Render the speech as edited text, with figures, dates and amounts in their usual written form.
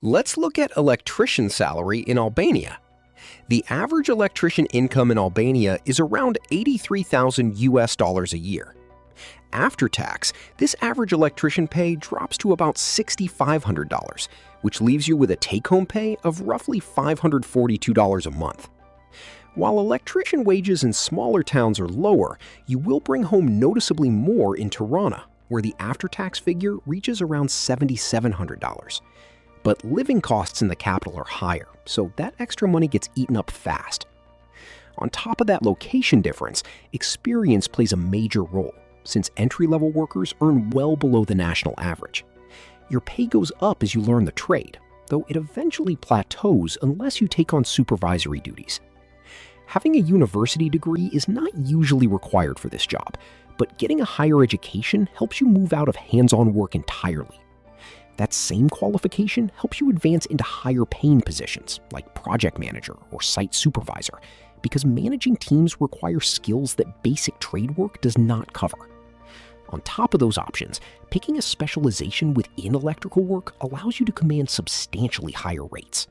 Let's look at electrician salary in Albania. The average electrician income in Albania is around 83,000 US dollars a year. After tax, this average electrician pay drops to about $6,500, which leaves you with a take-home pay of roughly $542 a month. While electrician wages in smaller towns are lower, you will bring home noticeably more in Tirana, where the after-tax figure reaches around $7,700. But living costs in the capital are higher, so that extra money gets eaten up fast. On top of that location difference, experience plays a major role, since entry-level workers earn well below the national average. Your pay goes up as you learn the trade, though it eventually plateaus unless you take on supervisory duties. Having a university degree is not usually required for this job, but getting a higher education helps you move out of hands-on work entirely. That same qualification helps you advance into higher paying positions like project manager or site supervisor, because managing teams require skills that basic trade work does not cover. On top of those options, picking a specialization within electrical work allows you to command substantially higher rates.